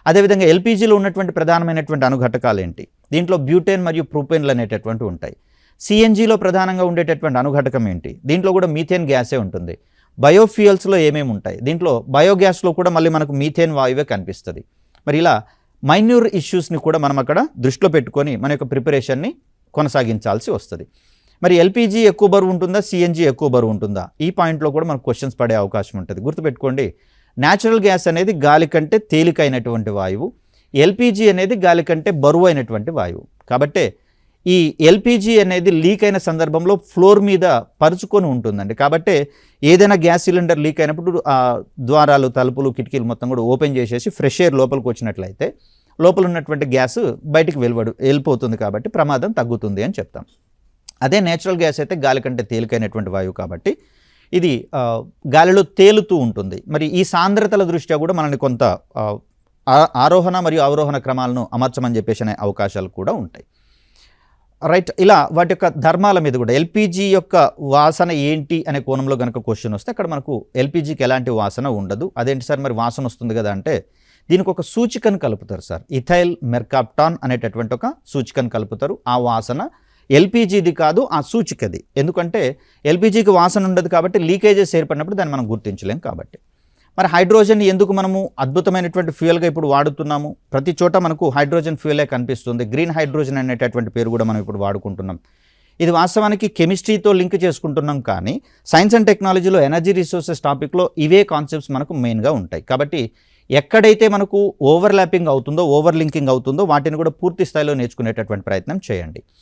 అదేవిధంగా ఎల్పీజీలో ఉన్నటువంటి ప్రధానమైనటువంటి అణుఘటకాలు ఏంటి? దీంట్లో బ్యూటేన్ మరియు ప్రొపేన్లు అనేటటువంటి ఉంటాయి. సిఎన్జీలో ప్రధానంగా ఉండేటటువంటి అణుఘటకం ఏంటి? దీంట్లో కూడా మీథేన్ గ్యాసే ఉంటుంది. బయోఫ్యూయల్స్లో ఏమేమి ఉంటాయి? దీంట్లో బయోగ్యాస్లో కూడా మళ్ళీ మనకు మీథేన్ వాయువే కనిపిస్తుంది. మరి ఇలా మైన్యూర్ ఇష్యూస్ని కూడా మనం అక్కడ దృష్టిలో పెట్టుకొని మన యొక్క ప్రిపరేషన్ని కొనసాగించాల్సి వస్తుంది. మరి ఎల్పీజీ ఎక్కువ బరువు ఉంటుందా, సిఎన్జీ ఎక్కువ బరువు ఉంటుందా? ఈ పాయింట్లో కూడా మనకు క్వశ్చన్స్ పడే అవకాశం ఉంటుంది. గుర్తుపెట్టుకోండి, న్యాచురల్ గ్యాస్ అనేది గాలి కంటే తేలికైనటువంటి వాయువు, ఎల్పీజీ అనేది గాలి కంటే బరువు అయినటువంటి వాయువు. కాబట్టి ఈ ఎల్పీజీ అనేది లీక్ అయిన సందర్భంలో ఫ్లోర్ మీద పరుచుకొని ఉంటుందండి. కాబట్టి ఏదైనా గ్యాస్ సిలిండర్ లీక్ అయినప్పుడు ఆ ద్వారాలు, తలుపులు, కిటికీలు మొత్తం కూడా ఓపెన్ చేసేసి ఫ్రెష్ ఎయిర్ లోపలికి వచ్చినట్లయితే లోపల ఉన్నటువంటి గ్యాస్ బయటికి వెళ్ళిపోతుంది. కాబట్టి ప్రమాదం తగ్గుతుంది అని చెప్తాం. అదే నేచురల్ గ్యాస్ అయితే గాలి కంటే తేలికైనటువంటి వాయువు కాబట్టి ఇది గాలిలో తేలుతూ ఉంటుంది. మరి ఈ సాంద్రతల దృష్ట్యా కూడా మనల్ని కొంత ఆరోహణ మరియు అవరోహణ క్రమాలను అమర్చమని చెప్పేసి అనే అవకాశాలు కూడా ఉంటాయి. రైట్, ఇలా వాటి యొక్క ధర్మాల మీద కూడా ఎల్పీజీ యొక్క వాసన ఏంటి అనే కోణంలో కనుక క్వశ్చన్ వస్తే అక్కడ మనకు ఎల్పీజీకి ఎలాంటి వాసన ఉండదు. అదేంటి సార్ మరి వాసన వస్తుంది కదా అంటే దీనికి ఒక సూచికను కలుపుతారు సార్. ఇథైల్ మెర్కాప్టాన్ అనేటటువంటి ఒక సూచికను కలుపుతారు. ఆ వాసన ఎల్పీజీది కాదు, ఆ సూచికది. ఎందుకంటే ఎల్పీజీకి వాసన ఉండదు కాబట్టి లీకేజెస్ ఏర్పడినప్పుడు దాన్ని మనం గుర్తించలేం. కాబట్టి మరి హైడ్రోజన్ ఎందుకు మనము అద్భుతమైనటువంటి ఫ్యూయల్గా ఇప్పుడు వాడుతున్నాము? ప్రతి చోట మనకు హైడ్రోజన్ ఫ్యూయలే కనిపిస్తుంది. గ్రీన్ హైడ్రోజన్ అనేటటువంటి పేరు కూడా మనం ఇప్పుడు వాడుకుంటున్నాం. ఇది వాస్తవానికి కెమిస్ట్రీతో లింక్ చేసుకుంటున్నాం, కానీ సైన్స్ అండ్ టెక్నాలజీలో ఎనర్జీ రిసోర్సెస్ టాపిక్లో ఇవే కాన్సెప్ట్స్ మనకు మెయిన్గా ఉంటాయి. కాబట్టి ఎక్కడైతే మనకు ఓవర్లాపింగ్ అవుతుందో, ఓవర్ లింకింగ్ అవుతుందో వాటిని కూడా పూర్తి స్థాయిలో నేర్చుకునేటటువంటి ప్రయత్నం చేయండి.